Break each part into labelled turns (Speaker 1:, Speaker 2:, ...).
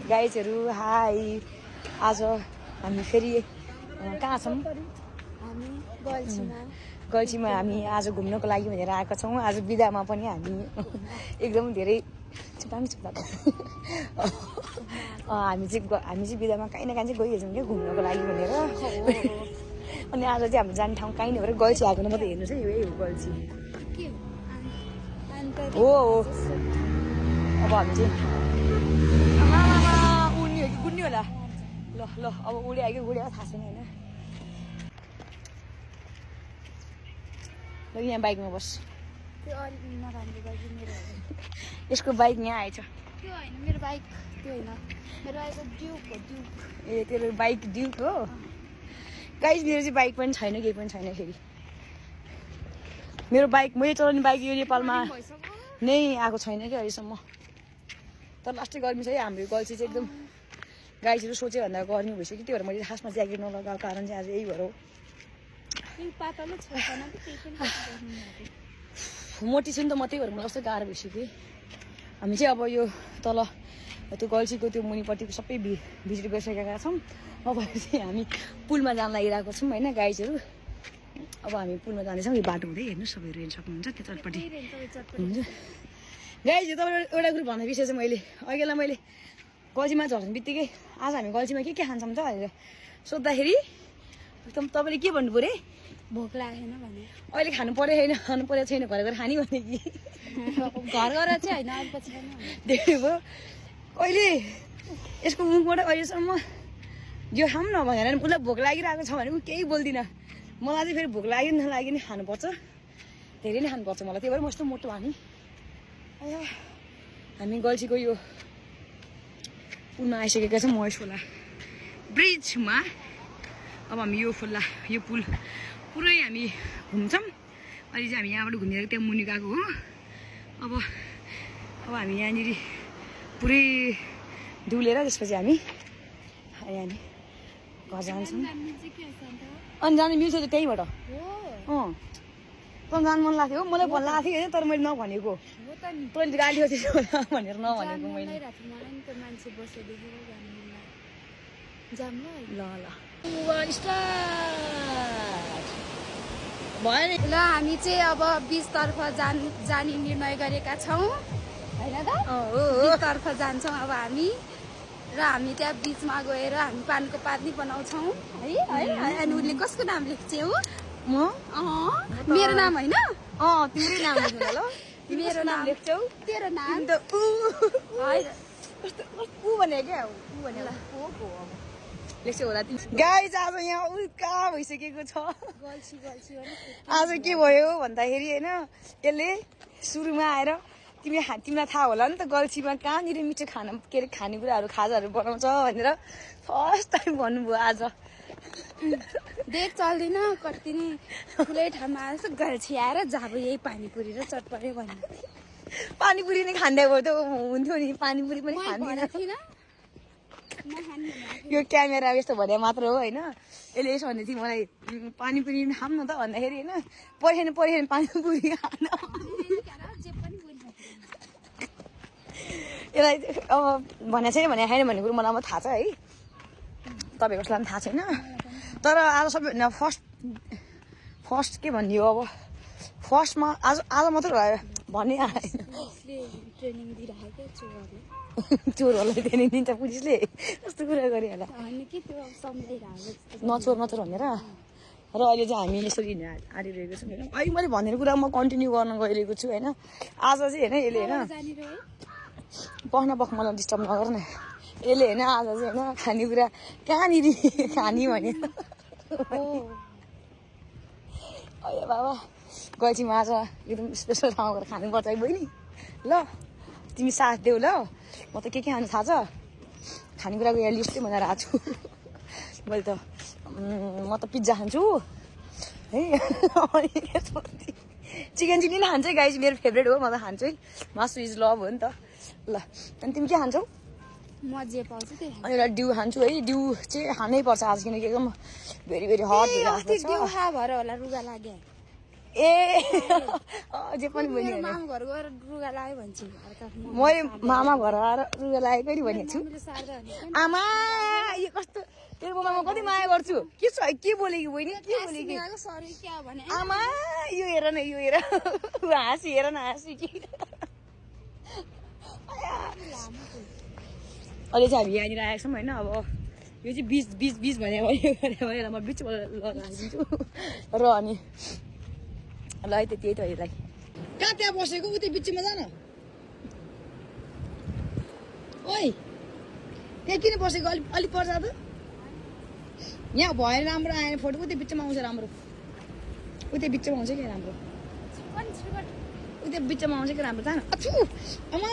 Speaker 1: गाइजहरू high आज हामी फेरि कहाँ छौँ गल्छीमा हामी आज घुम्नको लागि भनेर आएका छौँ आज बिदामा पनि हामी एकदम धेरै हामी चाहिँ बिदामा कहीँ न कहीँ चाहिँ गइहाल्छौँ क्या घुम्नको लागि भनेर अनि आज चाहिँ हाम्रो जाने ठाउँ कहीँ नभएर गल्छी आएको मात्रै हेर्नुहोस् है यही हो गल्छी हो अब हामी चाहिँ उड्ने हो कि कुद्ने होला ल ल अब उडे आयो कि उड्यो थाहा छैन होइन ल यहाँ बाइकमा बस यसको बाइक यहाँ आएछ
Speaker 2: त्यो होइन मेरो बाइक त्यो होइन मेरो बाइक ड्युक हो ड्युक
Speaker 1: ए तेरो बाइक ड्युक हो गाइस मेरो चाहिँ बाइक पनि छैन केही पनि छैन फेरि मेरो बाइक मैले चलाउने बाइक यो नेपालमा नै आएको छैन क्या अहिलेसम्म तर लास्टै गर्मी छ है हाम्रो गल्छी चाहिँ एकदम गाइसहरू सोच्यो भन्दा गर्मी भइसक्यो त्यो भएर मैले खासमा ज्याकेट नलगाएको कारण चाहिँ आज यही भएर मोटी छु नि त म त्यही भएर मलाई कस्तो गाह्रो भइसक्यो हामी चाहिँ अब यो तल त्यो गल्छीको त्यो मुनिपट्टिको सबै भिजिट गरिसकेका छौँ अब चाहिँ हामी पुलमा जान लागिरहेको छौँ होइन गाइजहरू अब हामी पुलमा जाँदैछौँ यो बाटो हुँदै हेर्नु सबैहरू हेर्नु सक्नुहुन्छ त्यो चटपट्टि हुन्छ गाइजहरू तपाईँले एउटा कुरो भन्ने विषय चाहिँ मैले अघिलाई मैले गल्छीमा झर्ने बित्तिकै आज हामी गल्छीमा के खान्छौँ त भनेर सोद्धाखेरि एकदम तपाईँले के भन्नु पऱ्यो
Speaker 2: भोक लागेन भने
Speaker 1: अहिले खानु पऱ्यो छैन खानु परेको छैन घर गएर खाने भने कि
Speaker 2: घर गएर चाहिँ होइन पछि
Speaker 1: देख्नुभयो अहिले यसको मुखबाट अहिलेसम्म यो खाऊँ न भनेर उसलाई भोक लागिरहेको छ भने ऊ केही बोल्दिनँ मलाई चाहिँ फेरि भोक लाग्यो नलाग्यो नि खानुपर्छ धेरै नै खानुपर्छ मलाई त्यही भएर म यस्तो मोटो हानी हामी गल्छीको यो पुलमा आइसकेका छौँ महेश खोला ब्रिजमा अब हामी यो पुल पुरै हामी घुम्छौँ अहिले चाहिँ हामी यहाँबाट घुमेर त्यहाँ मुनि गएको हो अब हामी यहाँनिर पुरै डुलेर त्यसपछि हामी यहाँनिर घर जान्छौँ अनि जानु मिल्छ त त्यहीँबाट तँ जानु मन लाग्थ्यो मलाई भन्न लागेको थियो होइन तर मैले नभनेको तैँले गाली गर्छु भनेर नभनेको मैले ल
Speaker 2: ल हामी चाहिँ अब बीचतर्फ जाने निर्णय गरेका छौँ होइन त बीचतर्फ जान्छौँ अब हामी र हामी त्यहाँ बिचमा गएर हामी पानको पानी बनाउँछौँ है अनि उसले कसको नाम लेख्छौ
Speaker 1: म
Speaker 2: मेरो नाम होइन
Speaker 1: तिम्रै नाम लेख्नु ल
Speaker 2: मेरो नाम
Speaker 1: लेख्छौ
Speaker 2: तेरो नाम
Speaker 1: त ऊ भने क्या ऊ भने लेख्छौ होला गाइज आज यहाँ उल्का भइसकेको छ आज के भयो भन्दाखेरि होइन यसले सुरुमा आएर तिमीलाई थाहा होला नि त गल्छीमा कहाँनिर मिठो के अरे खानेकुराहरू खाजाहरू बनाउँछ भनेर फर्स्ट टाइम भन्नुभयो आज
Speaker 2: देख चल्दैन कति नै ठुलै ठाउँमा आएर गल्छी आएर जाब यही पानीपुरी र चटपटे भन्नु
Speaker 1: पानीपुरी नै खाँदै भयो त हुन्थ्यो नि पानीपुरी पनि खाँदैन यो क्यामेरा यस्तो भने मात्र हो होइन यसले यसो भन्दै थियो मलाई पानीपुरी खाऊँ न त भन्दाखेरि होइन परेन पानीपुरी खान यसलाई अब भने छैन भने छैन भन्ने कुरो मलाई अब थाहा छ है तपाईँको लागि थाहा छैन तर आज सबैभन्दा फर्स्ट के भनियो अब फर्स्टमा आज मात्रै भयो भन्ने आएन चोरहरूलाई ट्रेनिङ दिन्छ पुलिसले कस्तो कुरा गऱ्यो होला नचोर भनेर र अहिले चाहिँ हामी यसरी आडिरहेको छौँ होइन अहिले मैले भनेको कुरा म कन्टिन्यू गर्न गइरहेको छु होइन आज चाहिँ होइन यसले होइन बख मलाई डिस्टर्ब नगर न यसले होइन आज चाहिँ होइन खानेकुरा कहाँनिर खाने भने अरे बाबा गल्छीमा आज एकदम स्पेसल ठाउँमा गएर खानुपर्छ है बहिनी ल तिमी साथ देऊ ल म त के खानु थाहा छ खानेकुराको यहाँ लिस्टै बनाएर आएको छु मैले त म त पिज्जा खान्छु है चिकन चिल्ली नै खान्छ है गाइस मेरो फेभरेट हो म त खान्छु है मासु इज लभ हो नि त ल अनि तिमी के खान्छौ
Speaker 2: म जे पाउँछु त्यही
Speaker 1: अनि एउटा डिउ खान्छु है डिउ चाहिँ खानै पर्छ आज किनकि एकदम भेरी भेरी हट भइरहेको छ
Speaker 2: डिउ खा भएर होला रुगा लाग्यो
Speaker 1: ए जे पनि
Speaker 2: मेरो
Speaker 1: भनिहालेँ
Speaker 2: मामा घर गएर रुगा लगायो भन्छु
Speaker 1: मैले मामा घर आएर रुगा लागेको नि भनेको छु
Speaker 2: मैले सार्दा भने
Speaker 1: आमा यो कस्तो तेरो मामा कति माया गर्छु के छ के बोलेकी बहिनी के बोलेकी
Speaker 2: सरी क्या भने
Speaker 1: आमा यो हेर न यो हेर ऊ हाँसी हेर न हाँसी कि अहिले चाहिँ हामी यहाँनिर आएका छौँ होइन अब यो चाहिँ बिच भनेर म बिचमा लगाइदिन्छु र अनि ल है त्यही त यसलाई कहाँ त्यहाँ बसेको उतै बिचमा जान ओइ त्यहाँ किन बसेको अलिक पर्छ त यहाँ भएन राम्रो आएन फोटो उतै बिचमा आउँछ राम्रो उतै बिचमा आउँछ क्या राम्रो उतै बिचमा आउँछ क्या राम्रो जान अछु आमा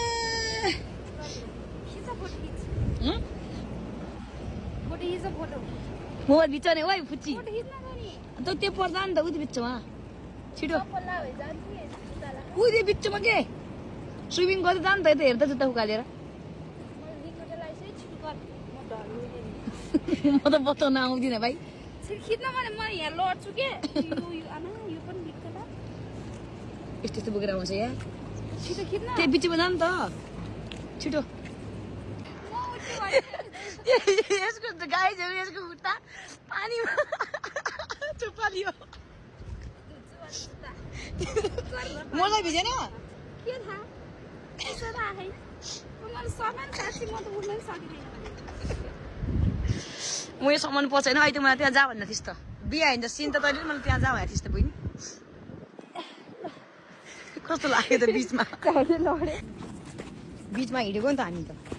Speaker 1: मोबाइल बिच नै ओइ फुच्ची अन्त त्यो पर्दा नि त उतै बिचमा छिटो उतै बिचमा के स्विमिङ गर्दै जानु त यता हेर्दा जुत्ता उकालेर म त बचाउन आउँदिनँ भाइ
Speaker 2: खिच्न भने म यहाँ लड्छु के आमा यो पनि बिग्छ त
Speaker 1: यस्तो बोकेर आउँछ यहाँ
Speaker 2: छिटो खिच्न
Speaker 1: त्यो बिचमा जानु त छिटो यसको गाईहरू यसको खुट्टा पानीमा चुपालियो मलाई भिजेन
Speaker 2: के थाहा यसो त आए मलाई सामान साथी म त उड्नै सकिँदैन
Speaker 1: म यो सामान पसेन अहिले मलाई त्यहाँ जा भन्दा थिइस् त बिहा हिँड्दा सिन त तैँले मलाई त्यहाँ जा भनेको थिइस् त बहिनी कस्तो लाग्यो त बिचमा
Speaker 2: लडे
Speaker 1: बिचमा हिँडेको नि त हामी त